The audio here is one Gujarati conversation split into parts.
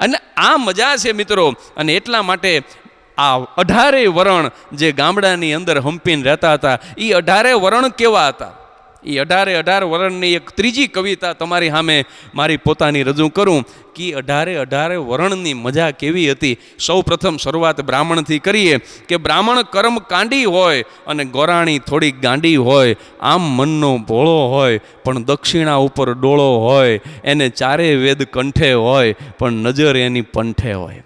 અને આ મજા છે મિત્રો. અને એટલા માટે આ 18 વરણ જે ગામડાની અંદર હંપીને રહેતા હતા, એ 18 વરણ કેવા હતા? એ 18 વરણની એક ત્રીજી કવિતા તમારી સામે મારી પોતાની રજૂ કરું કે 18 વરણની મજા કેવી હતી. સૌ પ્રથમ શરૂઆત બ્રાહ્મણથી કરીએ કે બ્રાહ્મણ કર્મ કાંડી હોય અને ગોરાણી થોડીક ગાંડી હોય. આમ મનનો ભોળો હોય પણ દક્ષિણા ઉપર ડોળો હોય. એને ચારે વેદ કંઠે હોય પણ નજર એની પંઠે હોય.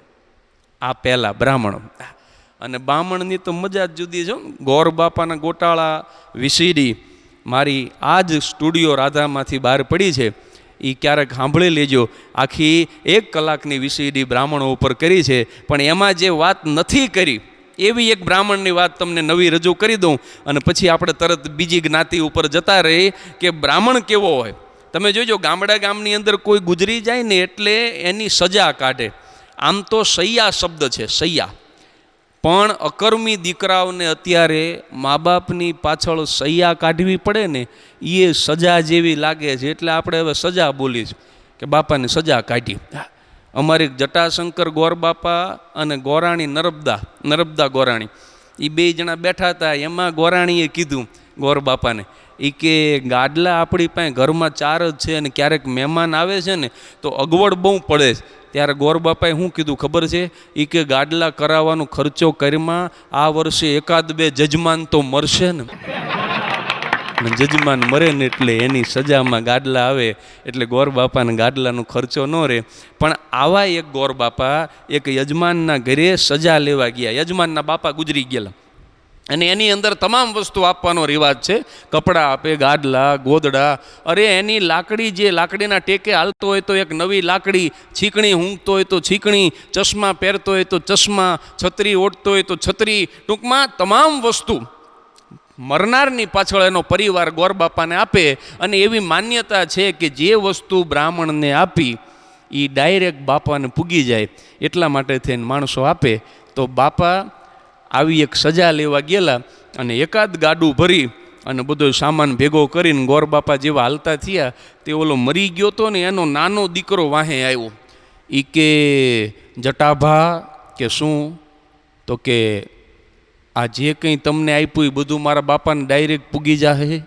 આ પહેલા બ્રાહ્મણ. અને બામણની તો મજા જ જુદી છે. ગોર બાપાના ગોટાળા વીસીડી મારી આ જ સ્ટુડિયો રાધામાંથી બહાર પડી છે, એ ક્યારેક સાંભળી લેજો. આખી 1 કલાકની વીસીડી બ્રાહ્મણો ઉપર કરી છે, પણ એમાં જે વાત નથી કરી એવી એક બ્રાહ્મણની વાત તમને નવી રજૂ કરી દઉં અને પછી આપણે તરત બીજી જ્ઞાતિ ઉપર જતા રહી કે બ્રાહ્મણ કેવો હોય. તમે જોજો, ગામની અંદર કોઈ ગુજરી જાય ને એટલે એની સજા કાઢે. આમ તો સૈયા શબ્દ છે, સૈયા, પણ અકર્મી દીકરાઓને અત્યારે મા બાપની પાછળ સૈયા કાઢવી પડે ને, એ સજા જેવી લાગે છે. એટલે આપણે હવે સજા બોલીશું કે બાપાની સજા કાઢી. અમારી જટાશંકર ગોર બાપા અને ગોરાણી નર્મદા ગોરાણી, એ 2 જણા બેઠા હતા. એમાં ગોરાણીએ કીધું ગોર બાપાને, એ કે ગાડલા આપણી પાસે ઘરમાં 4 જ છે અને ક્યારેક મહેમાન આવે છે ને તો અગવડ બહુ પડે છે. ત્યારે ગોર બાપાએ શું કીધું ખબર છે? એ કે ગાડલા કરાવવાનો ખર્ચો કરીમાં આ વર્ષે 1-2 જજમાન તો મરશે ને. જજમાન મરે ને એટલે એની સજામાં ગાડલા આવે, એટલે ગોર બાપાને ગાડલાનો ખર્ચો ન રહે. પણ આવા એક ગોર બાપા એક યજમાનના ઘરે સજા લેવા ગયા. યજમાનના બાપા ગુજરી ગયેલા અને એની અંદર તમામ વસ્તુ આપવાનો રિવાજ છે. કપડાં આપે, ગાડલા, ગોદડા. અરે એની લાકડી, જે લાકડીના ટેકે હાલતો હોય તો એક નવી લાકડી, છીકણી ઊંઘતો હોય તો છીકણી, ચશ્મા પહેરતો હોય તો ચશ્મા, છત્રી ઓઢતો હોય તો છત્રી. ટૂંકમાં તમામ વસ્તુ મરનારની પાછળ એનો પરિવાર ગોર બાપાને આપે. અને એવી માન્યતા છે કે જે વસ્તુ બ્રાહ્મણને આપી એ ડાયરેક્ટ બાપાને પૂગી જાય. એટલા માટે થઈને માણસો આપે. તો બાપા આવી એક સજા લેવા ગયેલા અને એકાદ ગાડું ભરી અને બધો સામાન ભેગો કરીને ગોર બાપા જેવા હાલતા થયા. તે ઓલો મરી ગયો તો ને એનો નાનો દીકરો વાહે આવ્યો. એ કે જટાભા કે શું? તો કે આ જે કંઈ તમને આપ્યું એ બધું મારા બાપાને ડાયરેક્ટ પૂગી જાય.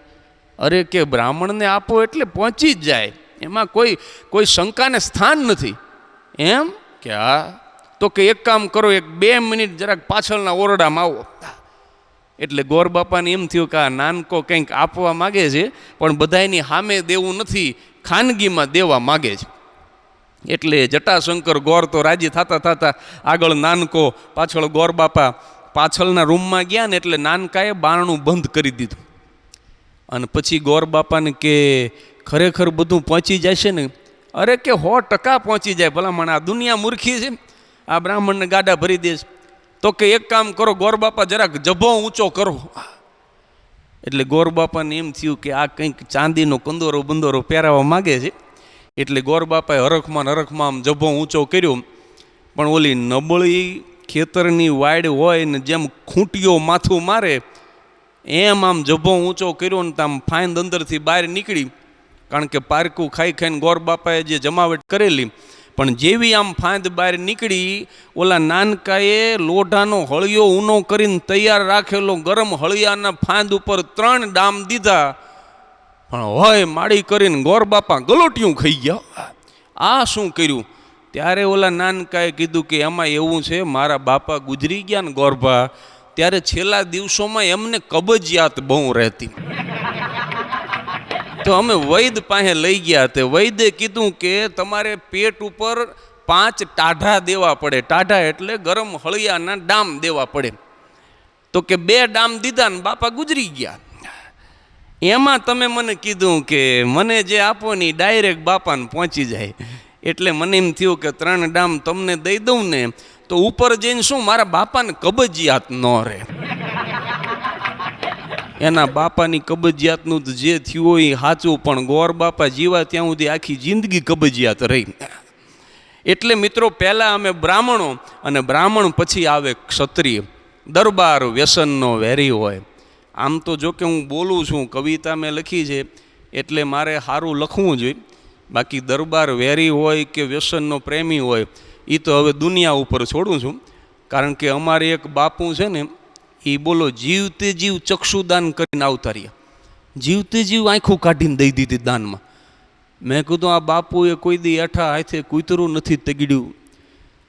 અરે કે બ્રાહ્મણને આપો એટલે પહોંચી જ જાય, એમાં કોઈ શંકાને સ્થાન નથી. એમ કે હા. તો કે એક કામ કરો, 2 મિનિટ જરાક પાછળના ઓરડામાં આવો. એટલે ગોર બાપાને એમ થયું કે આ નાનકો કંઈક આપવા માગે છે, પણ બધાયની સામે દેવું નથી, ખાનગીમાં દેવા માગે છે. એટલે જટાશંકર ગોર તો રાજી થતા આગળ નાનકો, પાછળ ગોર બાપા પાછળના રૂમમાં ગયા ને એટલે નાનકાએ બારણું બંધ કરી દીધું. અને પછી ગોર બાપાને કે ખરેખર બધું પહોંચી જશે ને? અરે કે 100% પહોંચી જાય. ભલા મને આ દુનિયા મૂર્ખી છે, આ બ્રાહ્મણને ગાડા ભરી દેશ. તો કે એક કામ કરો ગોર બાપા, જરાક જભો ઊંચો કરો. એટલે ગોર બાપાને એમ થયું કે આ કંઈક ચાંદીનો બંદોરો પહેરાવવા માગે છે. એટલે ગોર બાપાએ હરખમાં આમ જભો ઊંચો કર્યો. પણ ઓલી નબળી ખેતરની વાડ હોય ને જેમ ખૂંટીઓ માથું મારે એમ આમ જભો ઊંચો કર્યો ને આમ ફાઇન અંદરથી બહાર નીકળી. કારણ કે પારકું ખાઈને ગોર બાપાએ જે જમાવટ કરેલી, પણ જેવી આમ ફાંદ બહાર નીકળી, ઓલા નાનકાએ લોઢાનો હળિયો ઊનો કરીને તૈયાર રાખેલો ગરમ હળિયાના ફાંદ ઉપર 3 ડામ દીધા. પણ હોય માળી કરીને ગોર બાપા ગલોટિયું ખાઈ ગયા. આ શું કર્યું? ત્યારે ઓલા નાનકાએ કીધું કે એમાં એવું છે, મારા બાપા ગુજરી ગયા ને ગોરભા, ત્યારે છેલ્લા દિવસોમાં એમને કબજિયાત બહુ રહેતી. તો અમે વૈદ પાસે લઈ ગયા. તે વૈદે કીધું કે તમારે પેટ ઉપર 5 ટાઢા દેવા પડે. ટાઢા એટલે ગરમ હળિયાના ડામ દેવા પડે. તો કે 2 ડામ દીધા ને બાપા ગુજરી ગયા. એમાં તમે મને કીધું કે મને જે આપો ને ડાયરેક્ટ બાપાને પહોંચી જાય. એટલે મને એમ થયું કે 3 ડામ તમને દઈ દઉં ને તો ઉપર જઈને શું મારા બાપાને કબજિયાત ન રહે. એના બાપાની કબજિયાતનું જે થયું હોય સાચું, પણ ગોર બાપા જીવા ત્યાં સુધી આખી જિંદગી કબજિયાત રહી. એટલે મિત્રો પહેલાં અમે બ્રાહ્મણો, અને બ્રાહ્મણ પછી આવે ક્ષત્રિય. દરબાર વ્યસનનો વેરી હોય. આમ તો જો કે હું બોલું છું, કવિતા મેં લખી છે એટલે મારે સારું લખવું જોઈએ. બાકી દરબાર વેરી હોય કે વ્યસનનો પ્રેમી હોય એ તો હવે દુનિયા ઉપર છોડું છું. કારણ કે અમારે એક બાપુ છે ને, એ બોલો જીવતે જીવ ચક્ષુદાન કરીને આવતા રહ્યા. જીવતે જીવ આંખું કાઢીને દઈ દીધી દાનમાં. મેં કીધું આ બાપુએ કોઈ દી એઠા હાથે કૂતરું નથી તગડ્યું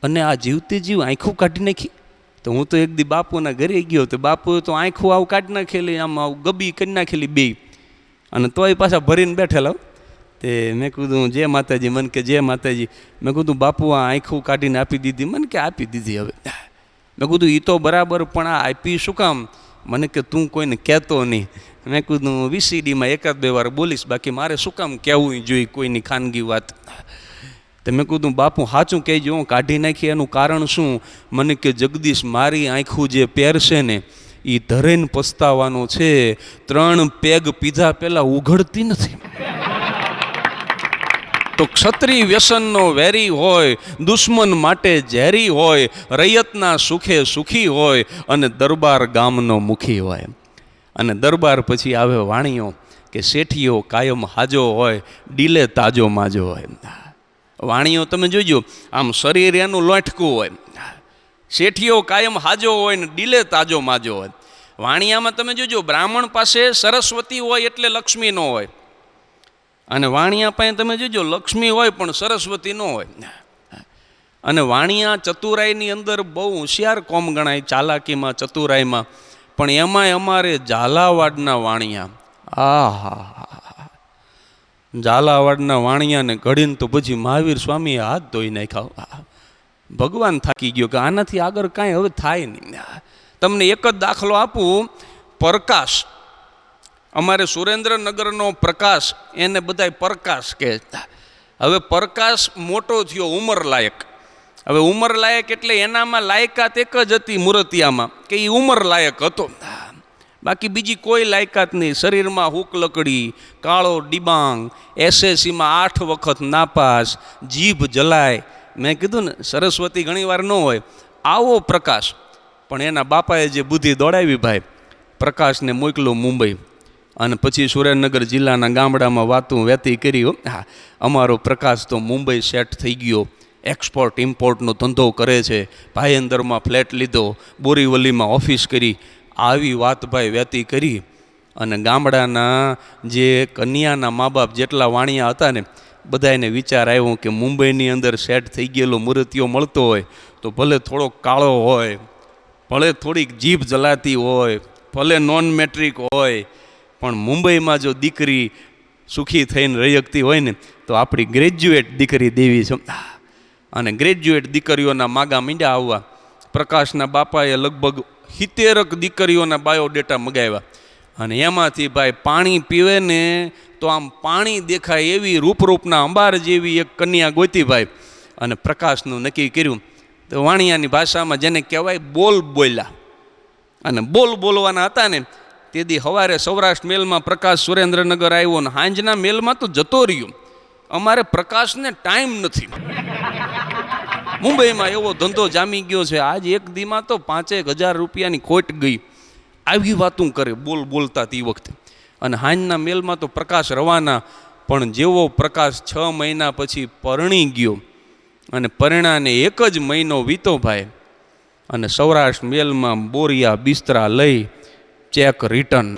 અને આ જીવતે જીવ આંખું કાઢી નાખી. તો હું તો એક દી બાપુના ઘરે ગયો તો બાપુએ તો આંખું આવું કાઢી નાખેલી, આમ આવું ગબી કરી નાખેલી બે, અને તોય પાછા ભરીને બેઠેલા. તે મેં કીધું જય માતાજી. મને કે જય માતાજી. મેં કીધું બાપુ આ આંખું કાઢીને આપી દીધી. મને કે આપી દીધી. હવે મેં કીધું એ તો બરાબર, પણ આ આપી શું કામ? મને કે તું કોઈને કહેતો નહીં. મેં કીધું વીસીડીમાં એકાદ બે વાર બોલીશ, બાકી મારે શું કામ કહેવું જોઈએ કોઈની ખાનગી વાત. તો મેં કીધું બાપુ સાચું કહેજો, હું કાઢી નાખી એનું કારણ શું? મને કે જગદીશ, મારી આંખું જે પહેરશે ને એ ધરેને પસ્તાવાનું છે. 3 પેગ પીધા પહેલાં ઉઘડતી નથી. તો ક્ષત્રિય વ્યસનનો વેરી હોય, દુશ્મન માટે ઝેરી હોય, રૈયતના સુખે સુખી હોય અને દરબાર ગામનો મુખી હોય. અને દરબાર પછી આવે વાણીઓ કે શેઠીઓ કાયમ હાજો હોય, ડીલે તાજો માજો હોય. વાણીઓ તમે જોજો, આમ શરીર એનું લોઠકું હોય. શેઠીઓ કાયમ હાજો હોય ને ડીલે તાજો માજો હોય. વાણિયામાં તમે જોજો, બ્રાહ્મણ પાસે સરસ્વતી હોય એટલે લક્ષ્મી ન હોય, અને વાણિયા પાસે તમે જોજો લક્ષ્મી હોય પણ સરસ્વતી ન હોય. અને વાણિયા ચતુરાઈની અંદર બહુ હોશિયાર કોમ ગણાય, ચાલાકીમાં ચતુરાઈમાં. પણ એમાંય અમારે ઝાલાવાડના વાણિયા, ઝાલાવાડના વાણિયાને ઘડીને તો પછી મહાવીર સ્વામીએ હાથ ધોઈ નાખ્યા. ભગવાન થાકી ગયો કે આનાથી આગળ કાંઈ હવે થાય નહીં. તમને એક જ દાખલો આપું. પ્રકાશ, અમારે સુરેન્દ્રનગરનો પ્રકાશ, એને બધાય પ્રકાશ કહે. હવે પ્રકાશ મોટો થયો, ઉંમર લાયક. હવે ઉંમર લાયક એટલે એનામાં લાયકાત એક જ હતી મૂર્તિયામાં, કે એ ઉંમર લાયક હતો. બાકી બીજી કોઈ લાયકાત નહીં. શરીરમાં હૂક લકડી, કાળો ડિબાંગ, એસએસસીમાં 8 વખત નાપાસ, જીભ જલાય. મેં કીધું ને સરસ્વતી ઘણીવાર ન હોય. આવો પ્રકાશ. પણ એના બાપાએ જે બુદ્ધિ દોડાવી ભાઈ, પ્રકાશને મોકલો મુંબઈ, અને પછી સુરેન્દ્રનગર જિલ્લાના ગામડામાં વાતું વહેતી કરી. હા, અમારો પ્રકાશ તો મુંબઈ સેટ થઈ ગયો, એક્સપોર્ટ ઇમ્પોર્ટનો ધંધો કરે છે, ભાઈંદરમાં ફ્લેટ લીધો, બોરીવલીમાં ઓફિસ કરી. આવી વાત ભાઈ વહેતી કરી. અને ગામડાના જે કન્યાના મા બાપ જેટલા વાણિયા હતા ને, બધા એને વિચાર આવ્યો કે મુંબઈની અંદર સેટ થઈ ગયેલો મૂર્તિઓ મળતો હોય તો ભલે થોડોક કાળો હોય, ભલે થોડીક જીભ જલાતી હોય, ભલે નોન મેટ્રિક હોય, પણ મુંબઈમાં જો દીકરી સુખી થઈને રહી શકતી હોય ને તો આપણી ગ્રેજ્યુએટ દીકરી દેવી છે. અને ગ્રેજ્યુએટ દીકરીઓના માગા મીંડા આવવા. પ્રકાશના બાપાએ લગભગ 70 દીકરીઓના બાયોડેટા મગાવ્યા. અને એમાંથી ભાઈ પાણી પીવે ને તો આમ પાણી દેખાય એવી રૂપરૂપના અંબાર જેવી એક કન્યા ગોતી ભાઈ. અને પ્રકાશનું નક્કી કર્યું. તો વાણિયાની ભાષામાં જેને કહેવાય બોલ બોલ્યા. અને બોલ બોલવાના હતા ને તેથી સવારે સૌરાષ્ટ્ર મેલમાં પ્રકાશ સુરેન્દ્રનગર આવ્યો ને સાંજના મેલમાં તો જતો રહ્યો. અમારે પ્રકાશને ટાઈમ નથી. મુંબઈમાં એવો ધંધો જામી ગયો છે, આજ એક દીમાં તો 5,000 રૂપિયાની ખોટ ગઈ. આવી વાતું કરે બોલ બોલતા તે વખતે. અને હાંજના મેલમાં તો પ્રકાશ રવાના. પણ જેવો પ્રકાશ 6 મહિના પછી પરણી ગયો અને પરિણાને 1 જ મહિનો વીતો ભાઈ, અને સૌરાષ્ટ્ર મેલમાં બોરિયા બિસ્તરા લઈ ચેક રિટર્ન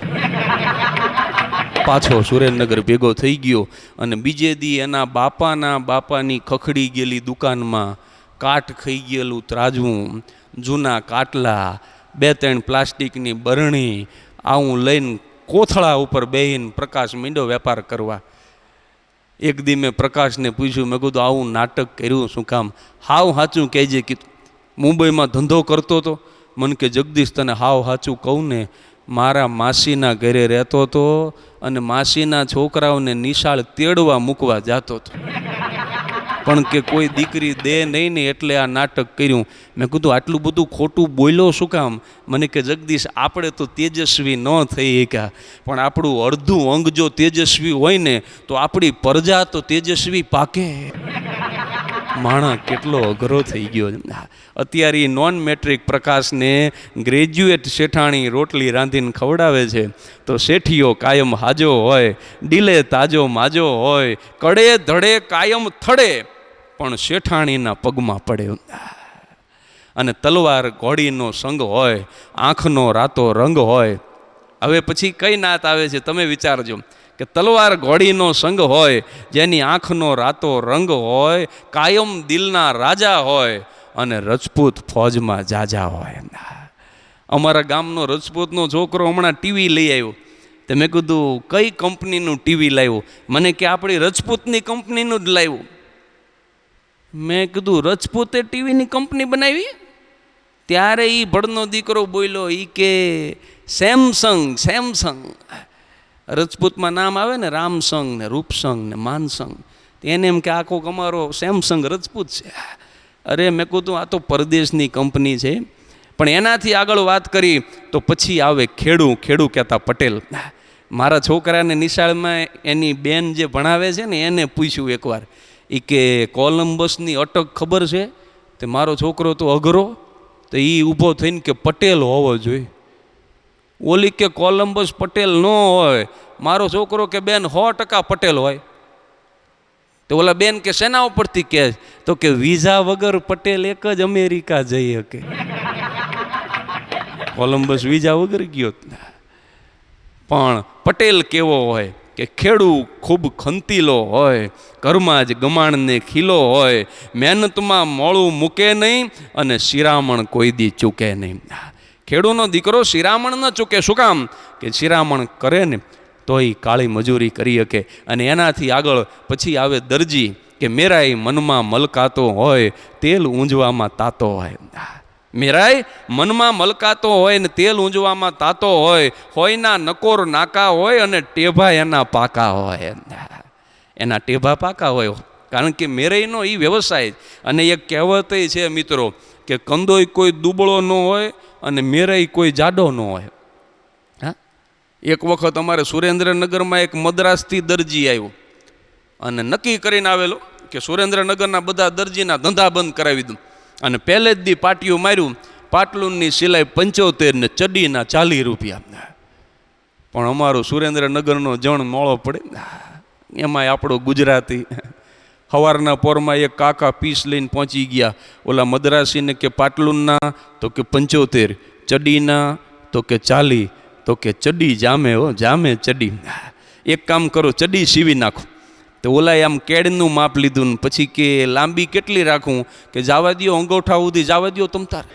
પાછો સુરેન્દ્રનગર ભેગો થઈ ગયો. અને બીજે દી એના બાપાની ખખડી ગયેલી દુકાનમાં કાટ ખાઈ ગયેલું ત્રાજવું, જૂના કાટલા, 2-3 પ્લાસ્ટિકની બરણી આવું લઈને કોથળા ઉપર બેહીને પ્રકાશ મીંડો વેપાર કરવા. એક દી મેં પ્રકાશને પૂછ્યું, મેં કીધું આવું નાટક કર્યું શું કામ? હાવ સાચું કહેજે. કીધું મુંબઈમાં ધંધો કરતો હતો. મને કે જગદીશ તને હાવ સાચું કહું ને, મારા માસીના ઘરે રહેતો હતો અને માસીના છોકરાઓને નિશાળ તેડવા મૂકવા જતો હતો. પણ કે કોઈ દીકરી દે નહીં ને એટલે આ નાટક કર્યું. મેં કીધું આટલું બધું ખોટું બોલ્યો શું કામ? મને કે જગદીશ આપણે તો તેજસ્વી ન થઈ શક્યા, પણ આપણું અડધું અંગ જો તેજસ્વી હોય ને તો આપણી પ્રજા તો તેજસ્વી પાકે. માણસ કેટલો અઘરો થઈ ગયો. અત્યારે નોન મેટ્રિક પ્રકાશને ગ્રેજ્યુએટ શેઠાણી રોટલી રાંધીને ખવડાવે છે તો શેઠીઓ કાયમ હાજો હોય, ડીલે તાજો માજો હોય, કડે ધડે કાયમ થડે પણ શેઠાણીના પગમાં પડે. અને તલવાર ઘોડીનો સંગ હોય, આંખનો રાતો રંગ હોય. હવે પછી કઈ નાત આવે છે તમે વિચારજો કે તલવાર ઘોડીનો સંગ હોય, જેની આંખનો રાતો રંગ હોય, કાયમ દિલના રાજા હોય અને રજપૂત ફોજમાં જાજા હોય. અમારા ગામનો રજપૂતનો છોકરો હમણાં ટીવી લઈ આવ્યો. તો મેં કીધું કઈ કંપનીનું ટીવી લાવ્યું? મને કે આપણી રજપૂતની કંપનીનું જ લાવ્યું. મેં કીધું રજપૂતે ટીવીની કંપની બનાવી? ત્યારે એ ભડનો દીકરો બોલ્યો, એ કે સેમસંગ. રજપૂતમાં નામ આવે ને રામસંગ ને રૂપસંગ ને માનસંગ, એને એમ કે આખો અમારો સેમસંગ રજપૂત છે. અરે મેં કીધું આ તો પરદેશની કંપની છે. પણ એનાથી આગળ વાત કરી તો પછી આવે ખેડૂ કહેતા પટેલ. મારા છોકરાને નિશાળમાં એની બેન જે ભણાવે છે ને એને પૂછ્યું એકવાર, એ કે કોલંબસની અટક ખબર છે? તે મારો છોકરો તો અઘરો, તો એ ઊભો થઈને કે પટેલ હોવો જોઈએ. ઓલી કે કોલંબસ પટેલ ન હોય. મારો છોકરો કે બેન 100% પટેલ હોય. તો ઓલા બેન કે શેના ઉપરથી કે? તો કે વિઝા વગર પટેલ એક જ અમેરિકા જઈ શકે. કોલંબસ વિઝા વગર ગયો. પણ પટેલ કેવો હોય કે ખેડૂ ખૂબ ખંતીલો હોય, ઘરમાં જ ગમાણને ખીલો હોય, મહેનતમાં મોળું મૂકે નહીં અને શિરામણ કોઈ દી ચૂકે નહીં. ખેડૂનો દીકરો શિરામણ ન ચૂકે. શું કામ? કે શિરામણ કરે ને તો એ કાળી મજૂરી કરી શકે. અને એનાથી આગળ પછી આવે દરજી કે મેરાઈ મનમાં મલકાતો હોય, તેલ ઊંજવામાં તાતો હોય. મેરાઈ મનમાં મલકાતો હોય ને તેલ ઊંજવામાં તાતો હોયના નકોર નાકા હોય અને ટેભા એના પાકા હોય. એના ટેભા પાકા હોય, કારણ કે મેરાઈનો એ વ્યવસાય. અને એક કહેવત છે મિત્રો કે કંદોય કોઈ દુબળો ન હોય અને મેરાઈ કોઈ જાડો ન હોય. હા, એક વખત અમારે સુરેન્દ્રનગરમાં એક મદ્રાસથી દરજી આવ્યો અને નક્કી કરીને આવેલો કે સુરેન્દ્રનગરના બધા દરજીના ધંધા બંધ કરાવી દઉં. અને પહેલે જ દી પાટિયું માર્યું. પાટલુનની સિલાઈ 75 ને ચડીના 40 રૂપિયા. પણ અમારો સુરેન્દ્રનગરનો જણ મોળો પડે, એમાંય આપણો ગુજરાતી. સવારના પોરમાં એક કાકા પીસ લઈને પહોંચી ગયા. ઓલા મદ્રાસીને કે પાટલુનના? તો કે 75. ચડીના? તો કે 40. તો કે ચડી જામે જામે ચડી. એક કામ કરો, ચડી સીવી નાખો. તો ઓલાએ આમ કેડનું માપ લીધું ને પછી કે લાંબી કેટલી રાખું? કે જવા દો અંગોઠા સુધી જવા દો તમ તાર.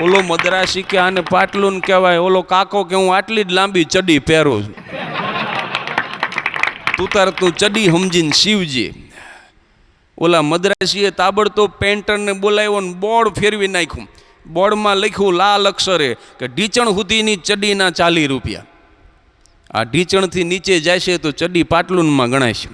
ઓલો મદ્રાસી કે આને પાટલુન કહેવાય. ઓલો કાકો કે હું આટલી જ લાંબી ચડી પહેરું છું. તું ચડી સમજીને સીવજે. ઓલા મદ્રાસીએ તાબડતોબ પેન્ટરને બોલાવ્યો ને બોર્ડ ફેરવી નાખ્યું. બોર્ડમાં લખ્યું લાલ અક્ષરે કે ઢીચણ સુધીની ચડીના 40 રૂપિયા. આ ઢીચણથી નીચે જાય છે તો ચડી પાટલુનમાં ગણાય છે.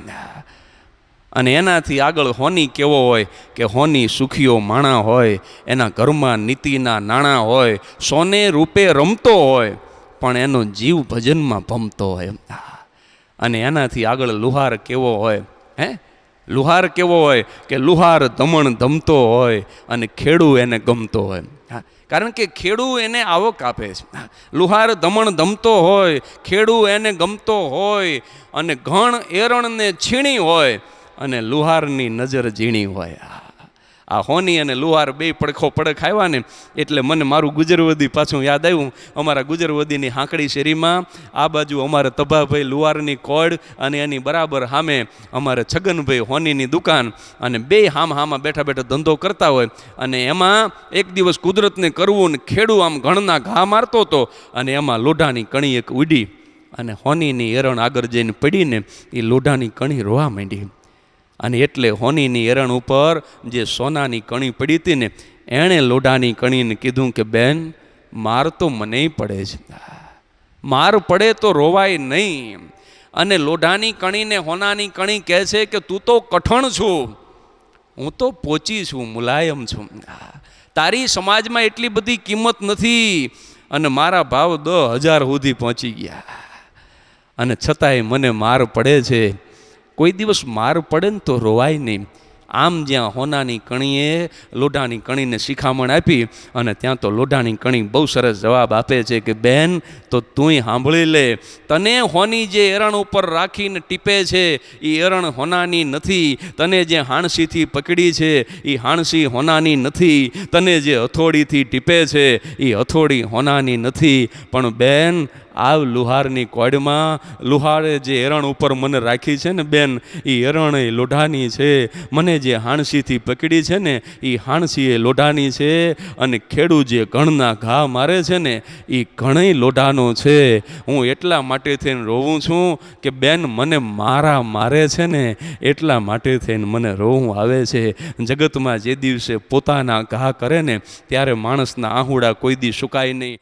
અને એનાથી આગળ હોની કેવો હોય કે હોની સુખીઓ માણા હોય, એના ઘરમાં નીતિના નાણાં હોય, સોને રૂપે રમતો હોય પણ એનો જીવ ભજનમાં ભમતો હોય. અને એનાથી આગળ લુહાર કેવો હોય? લુહાર કેવો હોય કે લુહાર ધમણ ધમતો હોય અને ખેડૂ એને ગમતો હોય. કારણ કે ખેડૂ એને આવક આપે છે. લુહાર ધમણ ધમતો હોય, ખેડૂ એને ગમતો હોય અને ઘણ એરણને છીણી હોય અને લુહારની નજર ઝીણી હોય. આ હોની અને લુહાર બે પડખો પડખ આવ્યા ને એટલે મને મારું ગુજરવદી પાછું યાદ આવ્યું. અમારા ગુજરવદીની હાંકડી શેરીમાં આ બાજુ અમારે તભાભાઈ લુહારની કોડ અને એની બરાબર સામે અમારે છગનભાઈ હોનીની દુકાન. અને બે હામાં બેઠા બેઠા ધંધો કરતા હોય. અને એમાં એક દિવસ કુદરતને કરવું ને ખેડૂ આમ ઘણના ઘા મારતો હતો અને એમાં લોઢાની કણી એક ઉડી અને હોનીની એરણ આગળ જઈને પડીને એ લોઢાની કણી રોવા માંડી. અને એટલે હોનીની એરણ ઉપર જે સોનાની કણી પડી હતી ને એણે લોઢાની કણીને કીધું કે બેન માર તો મને પડે છે, માર પડે તો રોવાય નહીં. અને લોઢાની કણીને હોનાની કણી કહે છે કે તું તો કઠણ છું, હું તો પોચી છું, મુલાયમ છું. તારી સમાજમાં એટલી બધી કિંમત નથી અને મારા ભાવ 10,000 સુધી પહોંચી ગયા. અને છતાંય મને માર પડે છે. કોઈ દિવસ માર પડે ને તો રોવાય નહીં. આમ જ્યાં હોનાની કણીએ લોઢાની કણીને શિખામણ આપી અને ત્યાં તો લોઢાની કણી બહુ સરસ જવાબ આપે છે કે બેન તો તુંય સાંભળી લે, તને હોની જે એરણ ઉપર રાખીને ટીપે છે એ એરણ હોનાની નથી, તને જે હાણસીથી પકડી છે એ હાણસી હોનાની નથી, તને જે હથોડીથી ટીપે છે એ હથોડી હોનાની નથી, પણ બેન આવ લુહારની કોડમાં, લુહારે જે એરણ ઉપર મને રાખી છે ને બેન એ એરણ એ લોઢાની છે, મને જે હાણસીથી પકડી છે ને એ હાણસી એ લોઢાની છે, અને ખેડૂ જે ઘણના ઘા મારે છે ને એ ઘણી લોઢાનો છે. હું એટલા માટે થઈને રોવું છું કે બેન મને મારા મારે છે ને એટલા માટે થઈને મને રોવું આવે છે. જગતમાં જે દિવસે પોતાના ઘા કરે ને ત્યારે માણસના આહુડા કોઈ દી સુકાય નહીં.